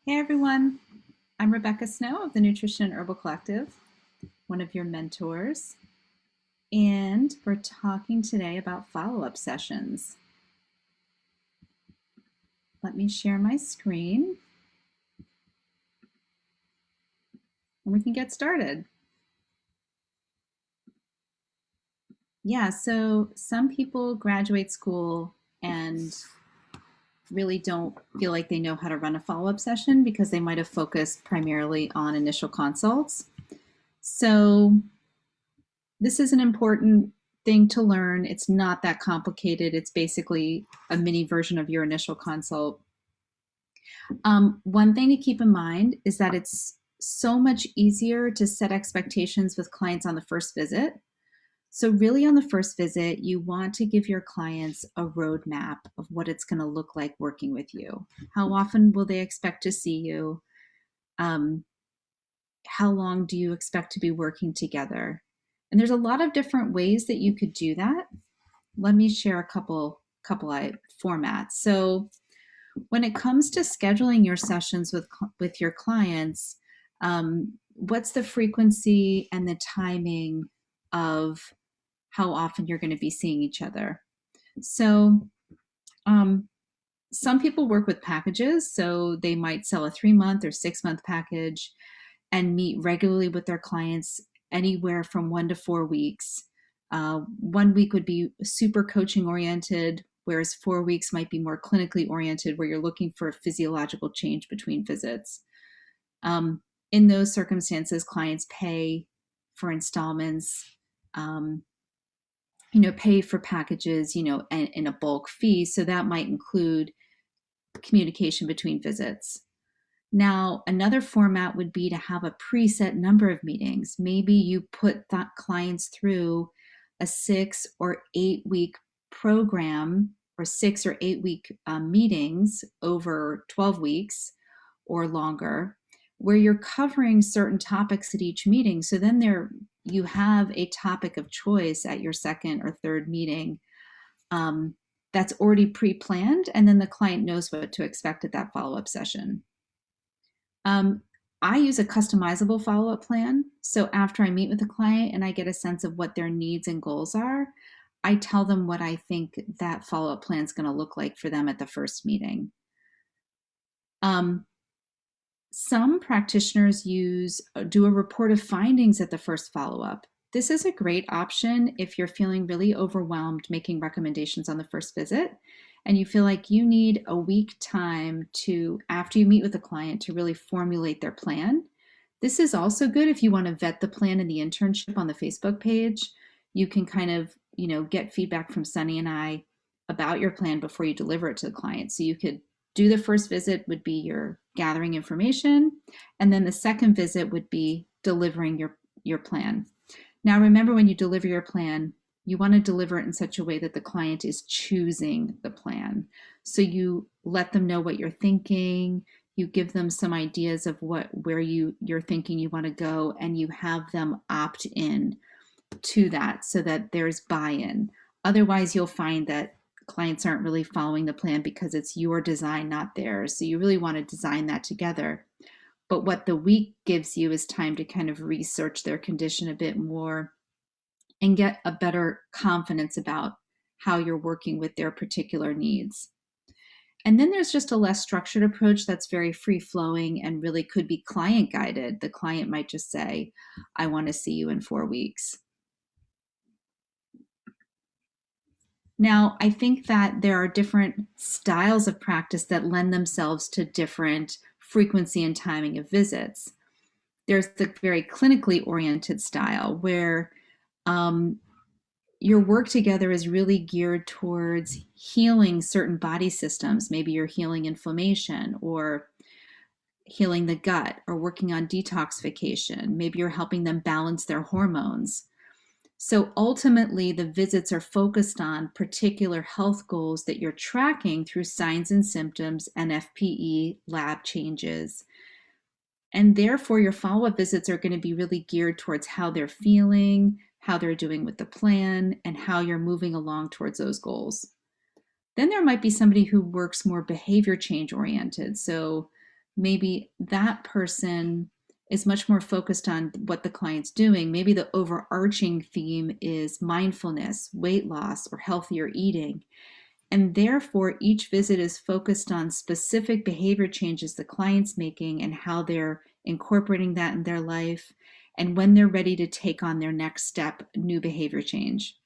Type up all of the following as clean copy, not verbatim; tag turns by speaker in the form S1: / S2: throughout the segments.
S1: Hey everyone, I'm Rebecca Snow of the Nutrition and Herbal Collective, one of your mentors, and we're talking today about follow-up sessions. Let me share my screen and we can get started. Yeah, so some people graduate school and really don't feel like they know how to run a follow-up session because they might have focused primarily on initial consults. So this is an important thing to learn. It's not that complicated. It's basically a mini version of your initial consult. One thing to keep in mind is that it's so much easier to set expectations with clients on the first visit. So really on the first visit, you want to give your clients a roadmap of what it's going to look like working with you. How often will they expect to see you? How long do you expect to be working together? And there's a lot of different ways that you could do that. Let me share a couple formats. So when it comes to scheduling your sessions with your clients, what's the frequency and the timing of how often you're going to be seeing each other? So some people work with packages, so they might sell a 3-month or 6-month package and meet regularly with their clients anywhere from 1 to 4 weeks. 1 week would be super coaching oriented, whereas 4 weeks might be more clinically oriented, where you're looking for a physiological change between visits. In those circumstances, clients pay for installments, pay for packages, in a bulk fee. So that might include communication between visits. Now, another format would be to have a preset number of meetings. Maybe you put that clients through a 6 or 8 week program, or 6 or 8 week meetings over 12 weeks or longer, where you're covering certain topics at each meeting. So then you have a topic of choice at your second or third meeting that's already pre-planned, and then the client knows what to expect at that follow-up session. I use a customizable follow-up plan. So after I meet with the client and I get a sense of what their needs and goals are, I tell them what I think that follow-up plan is going to look like for them at the first meeting. Some practitioners do a report of findings at the first follow-up. This is a great option if you're feeling really overwhelmed making recommendations on the first visit and you feel like you need a week time after you meet with the client, to really formulate their plan. This is also good if you want to vet the plan in the internship on the Facebook page. You can kind of, get feedback from Sunny and I about your plan before you deliver it to the client. So you could do the first visit would be your gathering information, and then the second visit would be delivering your plan. Now, remember, when you deliver your plan, you want to deliver it in such a way that the client is choosing the plan. So you let them know what you're thinking, you give them some ideas of where you're thinking you want to go, and you have them opt in to that so that there's buy-in. Otherwise, you'll find that clients aren't really following the plan because it's your design, not theirs. So you really want to design that together. But what the week gives you is time to kind of research their condition a bit more and get a better confidence about how you're working with their particular needs. And then there's just a less structured approach that's very free-flowing and really could be client guided. The client might just say, I want to see you in 4 weeks. Now, I think that there are different styles of practice that lend themselves to different frequency and timing of visits. There's the very clinically oriented style where your work together is really geared towards healing certain body systems. Maybe you're healing inflammation or healing the gut or working on detoxification. Maybe you're helping them balance their hormones. So ultimately, the visits are focused on particular health goals that you're tracking through signs and symptoms and FPE lab changes. And therefore, your follow-up visits are going to be really geared towards how they're feeling, how they're doing with the plan, and how you're moving along towards those goals. Then there might be somebody who works more behavior change oriented. So maybe that person is much more focused on what the client's doing. Maybe the overarching theme is mindfulness, weight loss, or healthier eating. And therefore, each visit is focused on specific behavior changes the client's making and how they're incorporating that in their life and when they're ready to take on their next step, new behavior change.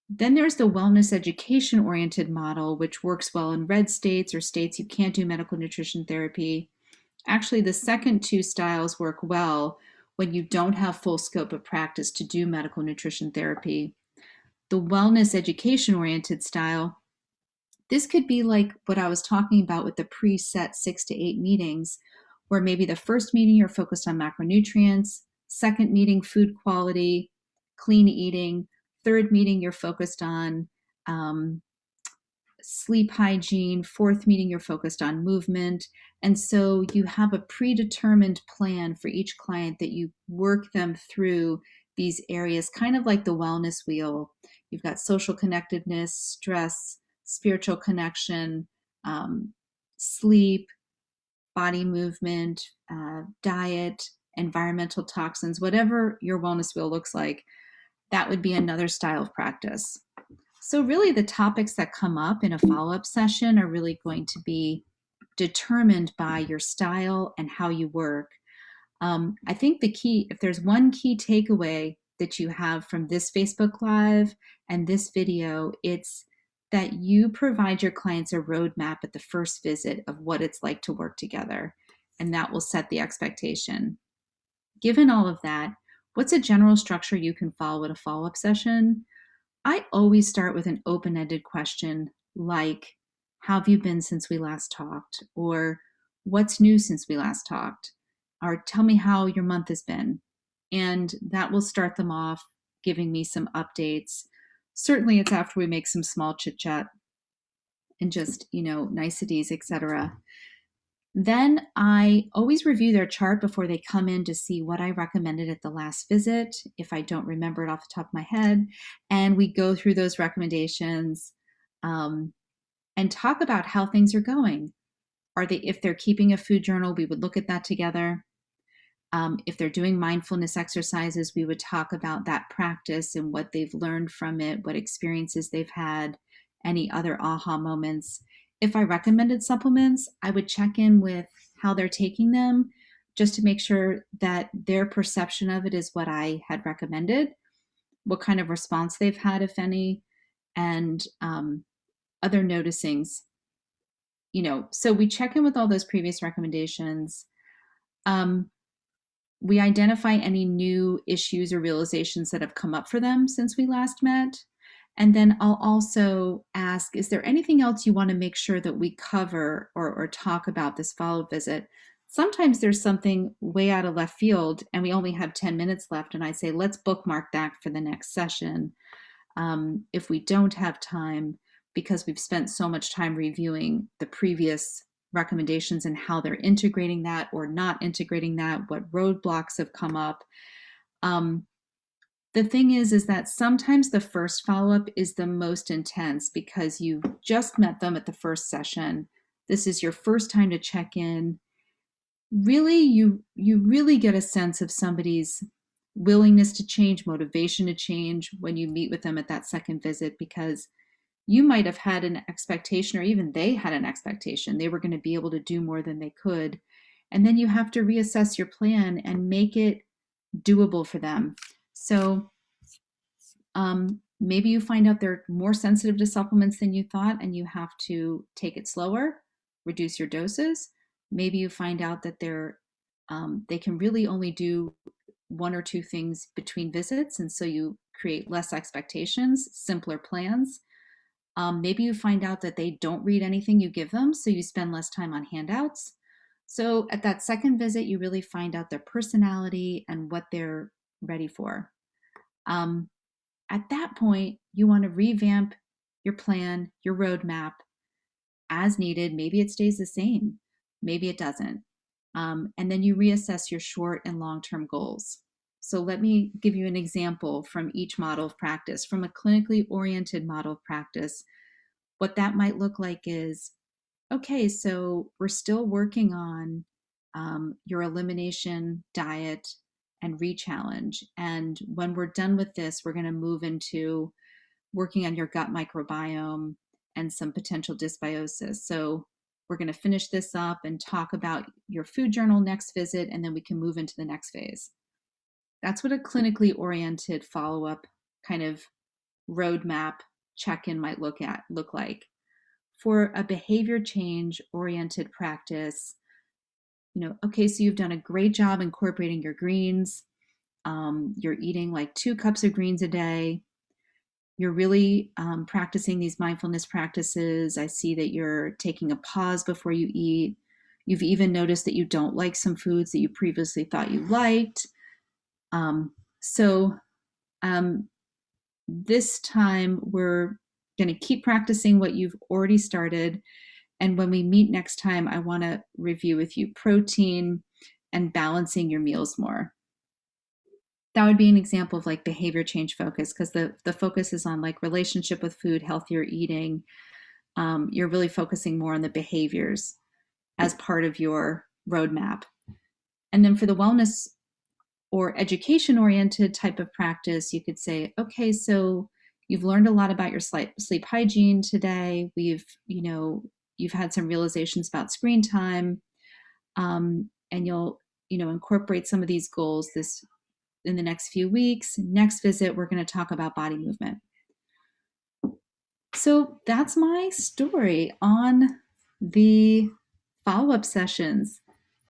S1: Then there's the wellness education oriented model, which works well in red states or states you can't do medical nutrition therapy. Actually, the second two styles work well when you don't have full scope of practice to do medical nutrition therapy. The wellness education oriented style, this could be like what I was talking about with the preset 6 to 8 meetings, where maybe the first meeting you're focused on macronutrients, second meeting food quality, clean eating, third meeting you're focused on sleep hygiene, fourth meeting you're focused on movement. And so you have a predetermined plan for each client that you work them through these areas, kind of like the wellness wheel. You've got social connectedness, stress, spiritual connection, sleep, body movement, diet, environmental toxins, whatever your wellness wheel looks like, that would be another style of practice. So really the topics that come up in a follow-up session are really going to be determined by your style and how you work. I think the key, if there's one key takeaway that you have from this Facebook Live and this video, it's that you provide your clients a roadmap at the first visit of what it's like to work together, and that will set the expectation. Given all of that, what's a general structure you can follow at a follow-up session? I always start with an open-ended question like, how have you been since we last talked? Or what's new since we last talked? Or tell me how your month has been. And that will start them off giving me some updates. Certainly it's after we make some small chit chat and just, niceties, etc. Then I always review their chart before they come in to see what I recommended at the last visit, if I don't remember it off the top of my head. And we go through those recommendations and talk about how things are going. If they're keeping a food journal, we would look at that together. If they're doing mindfulness exercises, we would talk about that practice and what they've learned from it, what experiences they've had, any other aha moments. If I recommended supplements, I would check in with how they're taking them just to make sure that their perception of it is what I had recommended, what kind of response they've had, if any, and other noticings. So we check in with all those previous recommendations. We identify any new issues or realizations that have come up for them since we last met. And then I'll also ask, is there anything else you want to make sure that we cover or talk about this follow-up visit? Sometimes there's something way out of left field and we only have 10 minutes left, and I say, let's bookmark that for the next session. If we don't have time, because we've spent so much time reviewing the previous recommendations and how they're integrating that or not integrating that, what roadblocks have come up. The thing is that sometimes the first follow-up is the most intense because you just met them at the first session. This is your first time to check in. Really, you really get a sense of somebody's willingness to change, motivation to change when you meet with them at that second visit, because you might have had an expectation, or even they had an expectation they were going to be able to do more than they could. And then you have to reassess your plan and make it doable for them. So maybe you find out they're more sensitive to supplements than you thought and you have to take it slower, reduce your doses. Maybe you find out that they can really only do one or two things between visits, and so you create less expectations, simpler plans. Maybe you find out that they don't read anything you give them, so you spend less time on handouts. So at that second visit, you really find out their personality and what they're ready for. At that point, you want to revamp your plan, your roadmap as needed. Maybe it stays the same, maybe it doesn't. And then you reassess your short and long-term goals. So let me give you an example from each model of practice. From a clinically oriented model of practice, what that might look like is okay, so we're still working on your elimination diet and re-challenge. And when we're done with this, we're going to move into working on your gut microbiome and some potential dysbiosis. So we're going to finish this up and talk about your food journal next visit, and then we can move into the next phase. That's what a clinically oriented follow-up kind of roadmap check-in might look like. For a behavior change oriented practice, okay, so you've done a great job incorporating your greens. You're eating like 2 cups of greens a day. You're really practicing these mindfulness practices. I see that you're taking a pause before you eat. You've even noticed that you don't like some foods that you previously thought you liked. So this time we're going to keep practicing what you've already started. And when we meet next time, I want to review with you protein and balancing your meals more. That would be an example of like behavior change focus, because the focus is on like relationship with food, healthier eating. You're really focusing more on the behaviors as part of your roadmap. And then for the wellness or education oriented type of practice, you could say, okay, so you've learned a lot about your sleep hygiene today. You've had some realizations about screen time, and you'll, incorporate some of these goals this in the next few weeks. Next visit, we're going to talk about body movement. So that's my story on the follow-up sessions.